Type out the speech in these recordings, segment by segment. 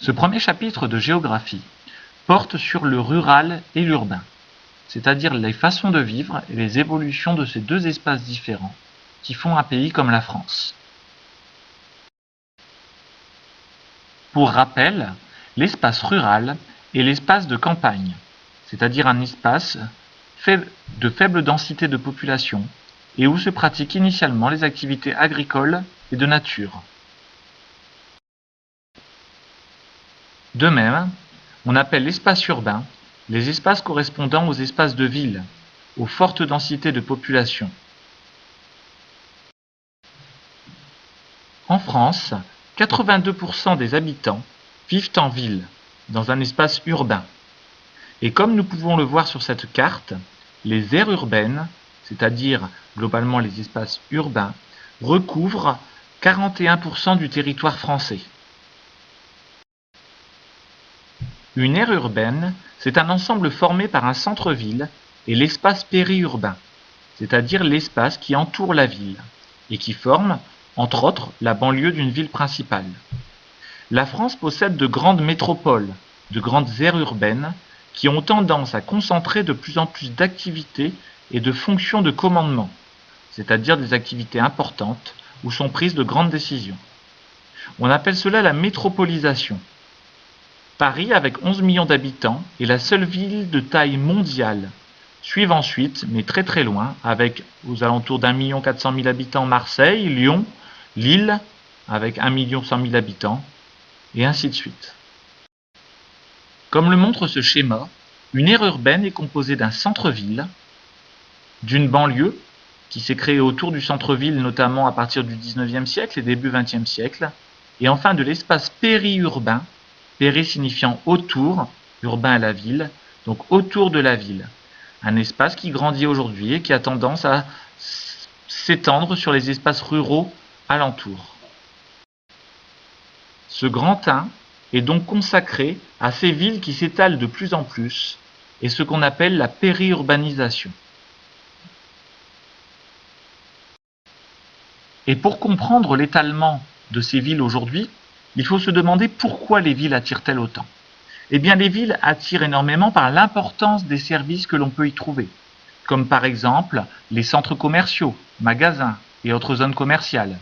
Ce premier chapitre de géographie porte sur le rural et l'urbain, c'est-à-dire les façons de vivre et les évolutions de ces deux espaces différents qui font un pays comme la France. Pour rappel, l'espace rural est l'espace de campagne, c'est-à-dire un espace de faible densité de population et où se pratiquent initialement les activités agricoles et de nature. De même, on appelle l'espace urbain les espaces correspondant aux espaces de ville, aux fortes densités de population. En France, 82% des habitants vivent en ville, dans un espace urbain. Et comme nous pouvons le voir sur cette carte, les aires urbaines, c'est-à-dire globalement les espaces urbains, recouvrent 41% du territoire français. Une aire urbaine, c'est un ensemble formé par un centre-ville et l'espace périurbain, c'est-à-dire l'espace qui entoure la ville, et qui forme, entre autres, la banlieue d'une ville principale. La France possède de grandes métropoles, de grandes aires urbaines, qui ont tendance à concentrer de plus en plus d'activités et de fonctions de commandement, c'est-à-dire des activités importantes où sont prises de grandes décisions. On appelle cela la métropolisation. Paris, avec 11 millions d'habitants, est la seule ville de taille mondiale. Suivent ensuite, mais très très loin, avec aux alentours d'1 400 000 habitants, Marseille, Lyon, Lille, avec 1 100 000 habitants, et ainsi de suite. Comme le montre ce schéma, une aire urbaine est composée d'un centre-ville, d'une banlieue, qui s'est créée autour du centre-ville, notamment à partir du 19e siècle et début 20e siècle, et enfin de l'espace périurbain, péri signifiant autour, urbain à la ville, donc autour de la ville. Un espace qui grandit aujourd'hui et qui a tendance à s'étendre sur les espaces ruraux alentour. Ce grand 1 est donc consacré à ces villes qui s'étalent de plus en plus et ce qu'on appelle la périurbanisation. Et pour comprendre l'étalement de ces villes aujourd'hui, il faut se demander pourquoi les villes attirent-elles autant. Eh bien, les villes attirent énormément par l'importance des services que l'on peut y trouver, comme par exemple les centres commerciaux, magasins et autres zones commerciales.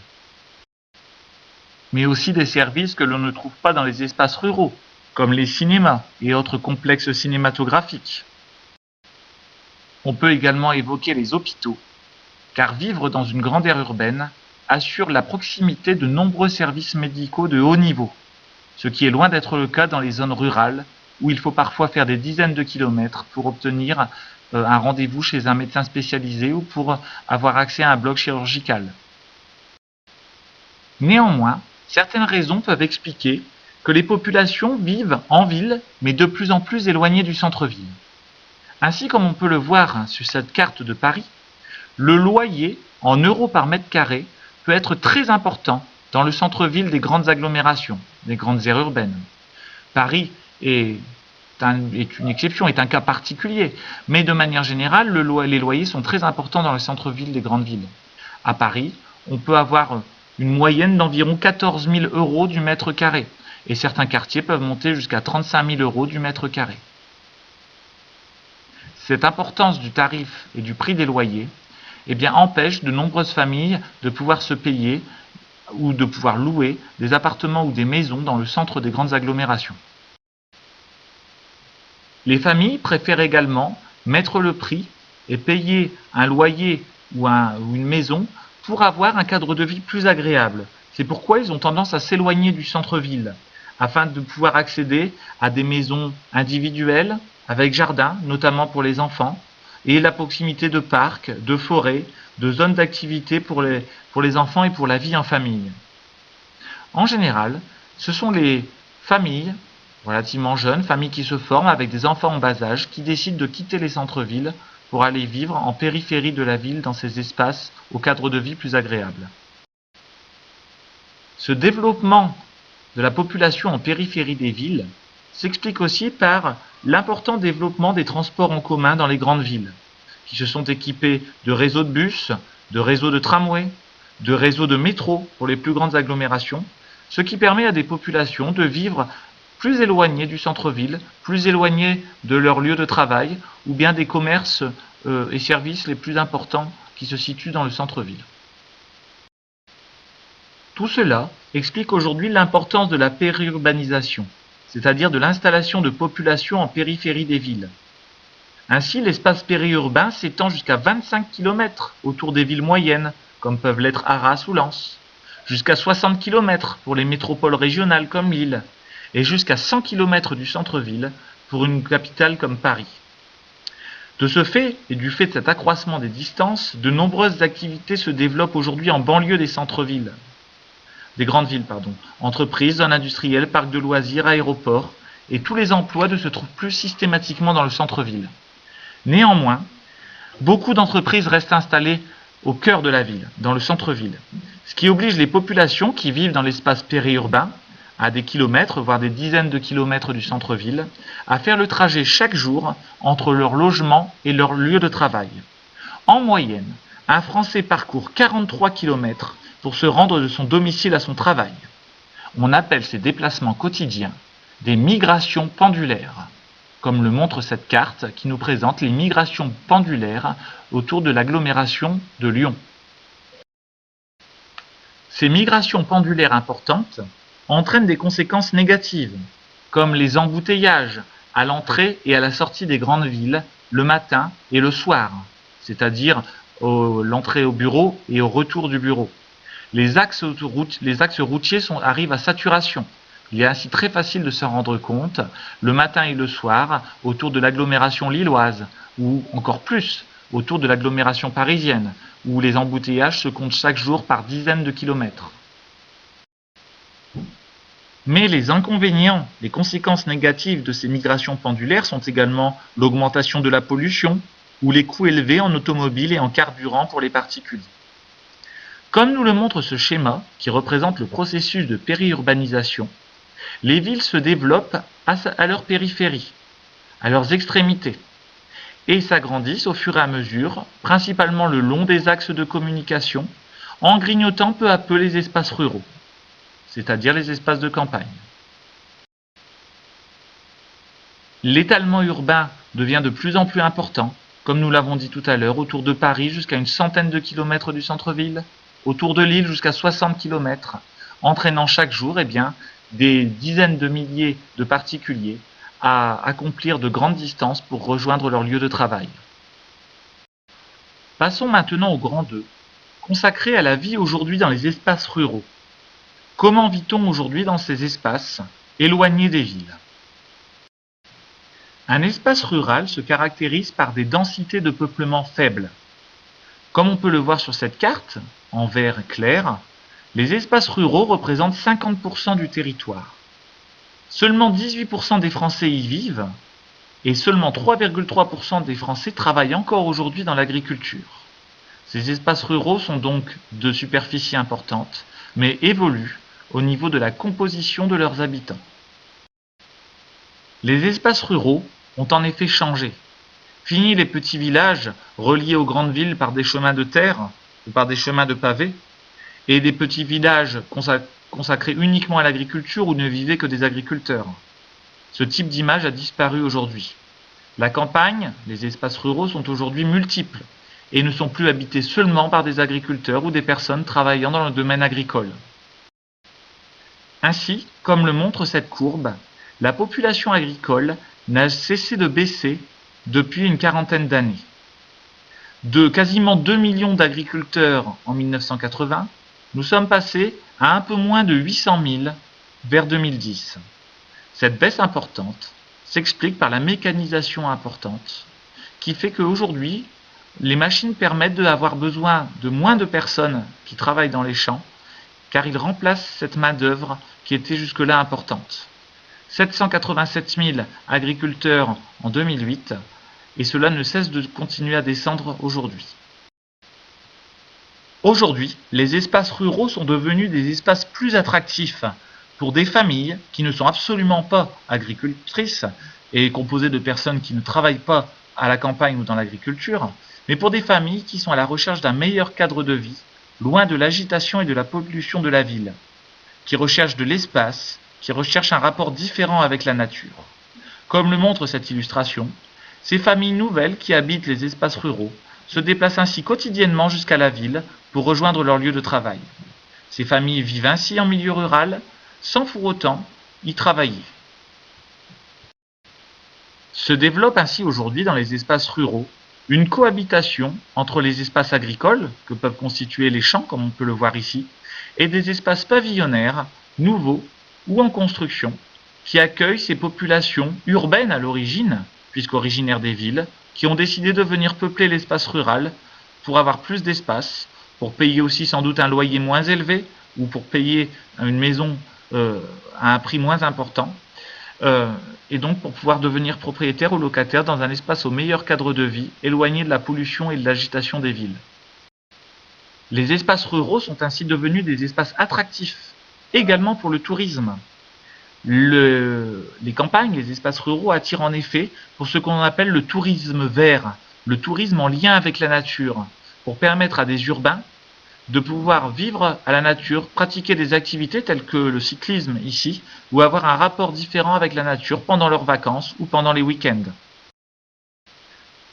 Mais aussi des services que l'on ne trouve pas dans les espaces ruraux, comme les cinémas et autres complexes cinématographiques. On peut également évoquer les hôpitaux, car vivre dans une grande aire urbaine assure la proximité de nombreux services médicaux de haut niveau, ce qui est loin d'être le cas dans les zones rurales, où il faut parfois faire des dizaines de kilomètres pour obtenir un rendez-vous chez un médecin spécialisé ou pour avoir accès à un bloc chirurgical. Néanmoins, certaines raisons peuvent expliquer que les populations vivent en ville, mais de plus en plus éloignées du centre-ville. Ainsi, comme on peut le voir sur cette carte de Paris, le loyer en euros par mètre carré peut être très important dans le centre-ville des grandes agglomérations, des grandes aires urbaines. Paris est une exception, est un cas particulier, mais de manière générale, les loyers sont très importants dans le centre-ville des grandes villes. À Paris, on peut avoir une moyenne d'environ 14 000 € du mètre carré, et certains quartiers peuvent monter jusqu'à 35 000 € du mètre carré. Cette importance du tarif et du prix des loyers empêche de nombreuses familles de pouvoir se payer ou de pouvoir louer des appartements ou des maisons dans le centre des grandes agglomérations. Les familles préfèrent également mettre le prix et payer un loyer ou une maison pour avoir un cadre de vie plus agréable. C'est pourquoi ils ont tendance à s'éloigner du centre-ville, afin de pouvoir accéder à des maisons individuelles, avec jardin, notamment pour les enfants, et la proximité de parcs, de forêts, de zones d'activité pour les enfants et pour la vie en famille. En général, ce sont les familles relativement jeunes, familles qui se forment avec des enfants en bas âge, qui décident de quitter les centres-villes pour aller vivre en périphérie de la ville dans ces espaces au cadre de vie plus agréable. Ce développement de la population en périphérie des villes s'explique aussi par l'important développement des transports en commun dans les grandes villes, qui se sont équipés de réseaux de bus, de réseaux de tramways, de réseaux de métro pour les plus grandes agglomérations, ce qui permet à des populations de vivre plus éloignés du centre-ville, plus éloignés de leur lieu de travail, ou bien des commerces et services les plus importants qui se situent dans le centre-ville. Tout cela explique aujourd'hui l'importance de la périurbanisation, c'est-à-dire de l'installation de populations en périphérie des villes. Ainsi, l'espace périurbain s'étend jusqu'à 25 km autour des villes moyennes, comme peuvent l'être Arras ou Lens, jusqu'à 60 km pour les métropoles régionales comme Lille, et jusqu'à 100 km du centre-ville pour une capitale comme Paris. De ce fait, et du fait de cet accroissement des distances, de nombreuses activités se développent aujourd'hui en banlieue des centres-villes, des grandes villes, entreprises, zones industrielles, parcs de loisirs, aéroports, et tous les emplois ne se trouvent plus systématiquement dans le centre-ville. Néanmoins, beaucoup d'entreprises restent installées au cœur de la ville, dans le centre-ville, ce qui oblige les populations qui vivent dans l'espace périurbain, à des kilomètres, voire des dizaines de kilomètres du centre-ville, à faire le trajet chaque jour entre leur logement et leur lieu de travail. En moyenne, un Français parcourt 43 km pour se rendre de son domicile à son travail. On appelle ces déplacements quotidiens des migrations pendulaires, comme le montre cette carte qui nous présente les migrations pendulaires autour de l'agglomération de Lyon. Ces migrations pendulaires importantes entraînent des conséquences négatives, comme les embouteillages à l'entrée et à la sortie des grandes villes le matin et le soir, c'est-à-dire l'entrée au bureau et au retour du bureau. Les axes routiers arrivent à saturation. Il est ainsi très facile de s'en rendre compte le matin et le soir autour de l'agglomération lilloise, ou encore plus autour de l'agglomération parisienne, où les embouteillages se comptent chaque jour par dizaines de kilomètres. Mais les inconvénients, les conséquences négatives de ces migrations pendulaires sont également l'augmentation de la pollution ou les coûts élevés en automobile et en carburant pour les particuliers. Comme nous le montre ce schéma, qui représente le processus de périurbanisation, les villes se développent à leur périphérie, à leurs extrémités, et s'agrandissent au fur et à mesure, principalement le long des axes de communication, en grignotant peu à peu les espaces ruraux, c'est-à-dire les espaces de campagne. L'étalement urbain devient de plus en plus important, comme nous l'avons dit tout à l'heure, autour de Paris jusqu'à une centaine de kilomètres du centre-ville, autour de Lille jusqu'à 60 km, entraînant chaque jour des dizaines de milliers de particuliers à accomplir de grandes distances pour rejoindre leur lieu de travail. Passons maintenant au grand 2, consacré à la vie aujourd'hui dans les espaces ruraux. Comment vit-on aujourd'hui dans ces espaces, éloignés des villes ? Un espace rural se caractérise par des densités de peuplement faibles. Comme on peut le voir sur cette carte, en vert clair, les espaces ruraux représentent 50% du territoire. Seulement 18% des Français y vivent et seulement 3,3% des Français travaillent encore aujourd'hui dans l'agriculture. Ces espaces ruraux sont donc de superficie importante, mais évoluent au niveau de la composition de leurs habitants. Les espaces ruraux ont en effet changé. Fini les petits villages reliés aux grandes villes par des chemins de terre ou par des chemins de pavés, et des petits villages consacrés uniquement à l'agriculture où ne vivaient que des agriculteurs. Ce type d'image a disparu aujourd'hui. La campagne, les espaces ruraux sont aujourd'hui multiples et ne sont plus habités seulement par des agriculteurs ou des personnes travaillant dans le domaine agricole. Ainsi, comme le montre cette courbe, la population agricole n'a cessé de baisser depuis une quarantaine d'années. De quasiment 2 millions d'agriculteurs en 1980, nous sommes passés à un peu moins de 800 000 vers 2010. Cette baisse importante s'explique par la mécanisation importante, qui fait qu'aujourd'hui, les machines permettent d'avoir besoin de moins de personnes qui travaillent dans les champs, car ils remplacent cette main-d'œuvre qui était jusque-là importante. 787 000 agriculteurs en 2008, et cela ne cesse de continuer à descendre aujourd'hui. Aujourd'hui, les espaces ruraux sont devenus des espaces plus attractifs pour des familles qui ne sont absolument pas agricultrices et composées de personnes qui ne travaillent pas à la campagne ou dans l'agriculture, mais pour des familles qui sont à la recherche d'un meilleur cadre de vie, loin de l'agitation et de la pollution de la ville, qui recherchent de l'espace qui recherchent un rapport différent avec la nature. Comme le montre cette illustration, ces familles nouvelles qui habitent les espaces ruraux se déplacent ainsi quotidiennement jusqu'à la ville pour rejoindre leur lieu de travail. Ces familles vivent ainsi en milieu rural sans pour autant y travailler. Se développe ainsi aujourd'hui dans les espaces ruraux une cohabitation entre les espaces agricoles, que peuvent constituer les champs comme on peut le voir ici, et des espaces pavillonnaires, nouveaux ou en construction, qui accueillent ces populations urbaines à l'origine, puisqu'originaires des villes, qui ont décidé de venir peupler l'espace rural pour avoir plus d'espace, pour payer aussi sans doute un loyer moins élevé, ou pour payer une maison à un prix moins important, et donc pour pouvoir devenir propriétaire ou locataire dans un espace au meilleur cadre de vie, éloigné de la pollution et de l'agitation des villes. Les espaces ruraux sont ainsi devenus des espaces attractifs, également pour le tourisme. Les campagnes, les espaces ruraux attirent en effet pour ce qu'on appelle le tourisme vert, le tourisme en lien avec la nature, pour permettre à des urbains de pouvoir vivre à la nature, pratiquer des activités telles que le cyclisme ici, ou avoir un rapport différent avec la nature pendant leurs vacances ou pendant les week-ends.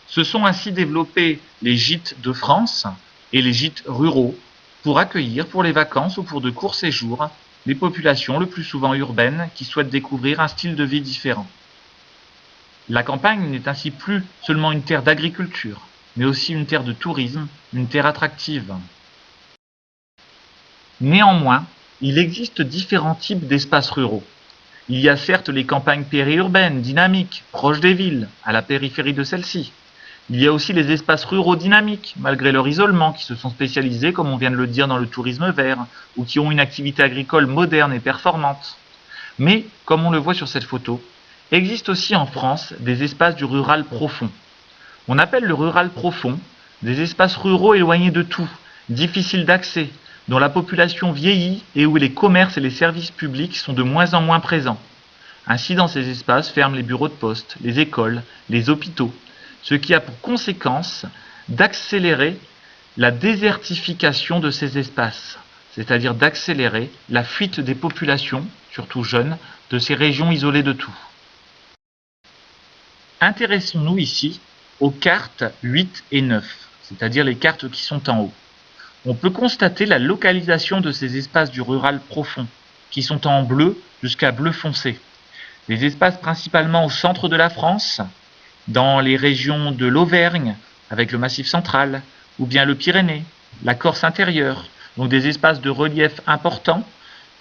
Se sont ainsi développés les gîtes de France et les gîtes ruraux pour accueillir pour les vacances ou pour de courts séjours les populations le plus souvent urbaines qui souhaitent découvrir un style de vie différent. La campagne n'est ainsi plus seulement une terre d'agriculture, mais aussi une terre de tourisme, une terre attractive. Néanmoins, il existe différents types d'espaces ruraux. Il y a certes les campagnes périurbaines, dynamiques, proches des villes, à la périphérie de celles-ci. Il y a aussi les espaces ruraux dynamiques, malgré leur isolement, qui se sont spécialisés, comme on vient de le dire, dans le tourisme vert, ou qui ont une activité agricole moderne et performante. Mais, comme on le voit sur cette photo, existe aussi en France des espaces du rural profond. On appelle le rural profond des espaces ruraux éloignés de tout, difficiles d'accès, dont la population vieillit et où les commerces et les services publics sont de moins en moins présents. Ainsi, dans ces espaces ferment les bureaux de poste, les écoles, les hôpitaux, ce qui a pour conséquence d'accélérer la désertification de ces espaces, c'est-à-dire d'accélérer la fuite des populations, surtout jeunes, de ces régions isolées de tout. Intéressons-nous ici aux cartes 8 et 9, c'est-à-dire les cartes qui sont en haut. On peut constater la localisation de ces espaces du rural profond, qui sont en bleu jusqu'à bleu foncé. Des espaces principalement au centre de la France, dans les régions de l'Auvergne, avec le Massif central, ou bien le Pyrénées, la Corse intérieure, donc des espaces de relief importants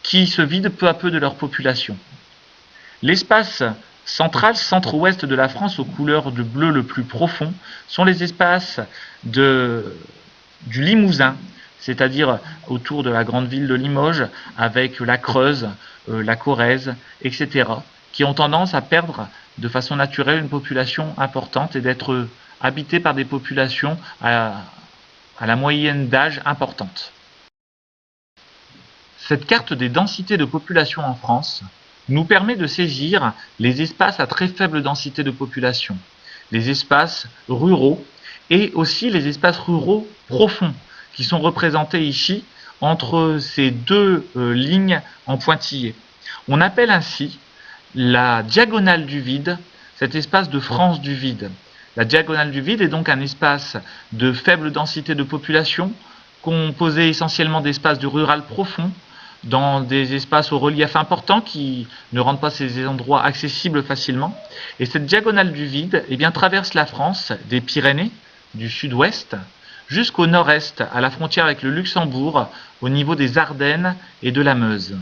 qui se vident peu à peu de leur population. L'espace central, centre-ouest de la France, aux couleurs de bleu le plus profond, sont les espaces du Limousin, c'est-à-dire autour de la grande ville de Limoges, avec la Creuse, la Corrèze, etc., qui ont tendance à perdre de façon naturelle une population importante et d'être habités par des populations à la moyenne d'âge importante. Cette carte des densités de population en France nous permet de saisir les espaces à très faible densité de population, les espaces ruraux et aussi les espaces ruraux profonds, qui sont représentés ici entre ces deux lignes en pointillés. On appelle ainsi la diagonale du vide, cet espace de France du vide. La diagonale du vide est donc un espace de faible densité de population, composé essentiellement d'espaces du rural profond, dans des espaces au relief important qui ne rendent pas ces endroits accessibles facilement. Et cette diagonale du vide traverse la France des Pyrénées, du sud-ouest, jusqu'au nord-est, à la frontière avec le Luxembourg, au niveau des Ardennes et de la Meuse.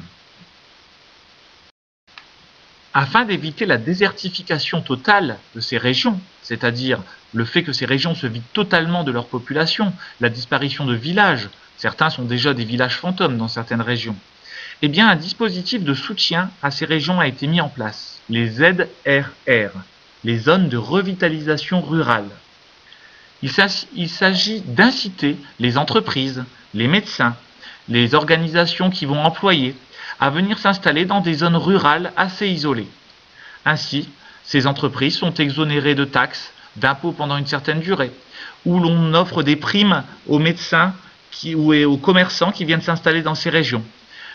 Afin d'éviter la désertification totale de ces régions, c'est-à-dire le fait que ces régions se vident totalement de leur population, la disparition de villages, certains sont déjà des villages fantômes dans certaines régions, un dispositif de soutien à ces régions a été mis en place, les ZRR, les zones de revitalisation rurale. Il s'agit d'inciter les entreprises, les médecins, les organisations qui vont employer à venir s'installer dans des zones rurales assez isolées. Ainsi, ces entreprises sont exonérées de taxes, d'impôts pendant une certaine durée, où l'on offre des primes aux médecins ou aux commerçants qui viennent s'installer dans ces régions.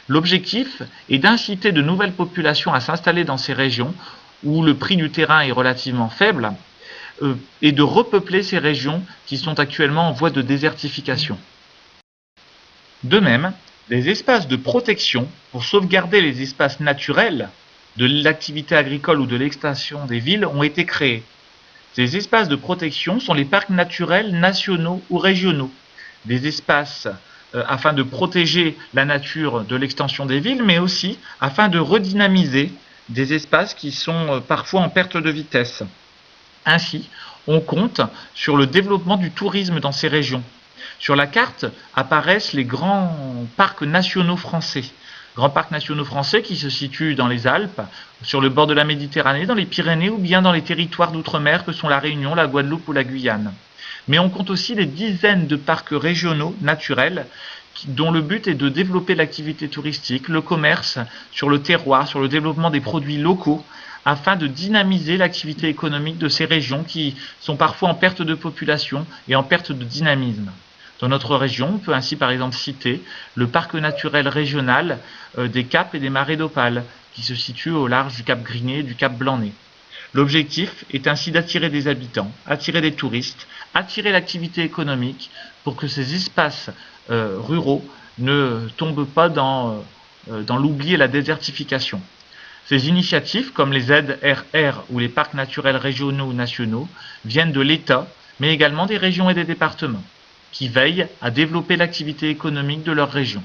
L'objectif est d'inciter de nouvelles populations à s'installer dans ces régions où le prix du terrain est relativement faible et de repeupler ces régions qui sont actuellement en voie de désertification. De même, des espaces de protection pour sauvegarder les espaces naturels de l'activité agricole ou de l'extension des villes ont été créés. Ces espaces de protection sont les parcs naturels nationaux ou régionaux, des espaces afin de protéger la nature de l'extension des villes, mais aussi afin de redynamiser des espaces qui sont parfois en perte de vitesse. Ainsi, on compte sur le développement du tourisme dans ces régions. Sur la carte apparaissent les grands parcs nationaux français. Grands parcs nationaux français qui se situent dans les Alpes, sur le bord de la Méditerranée, dans les Pyrénées ou bien dans les territoires d'outre-mer que sont la Réunion, la Guadeloupe ou la Guyane. Mais on compte aussi des dizaines de parcs régionaux naturels dont le but est de développer l'activité touristique, le commerce sur le terroir, sur le développement des produits locaux, afin de dynamiser l'activité économique de ces régions qui sont parfois en perte de population et en perte de dynamisme. Dans notre région, on peut ainsi par exemple citer le parc naturel régional des Caps et des Marais d'Opale, qui se situe au large du Cap Grigné et du Cap Blanc-Nez. L'objectif est ainsi d'attirer des habitants, attirer des touristes, attirer l'activité économique pour que ces espaces ruraux ne tombent pas dans l'oubli et la désertification. Ces initiatives, comme les ZRR ou les parcs naturels régionaux ou nationaux, viennent de l'État, mais également des régions et des départements, qui veillent à développer l'activité économique de leur région.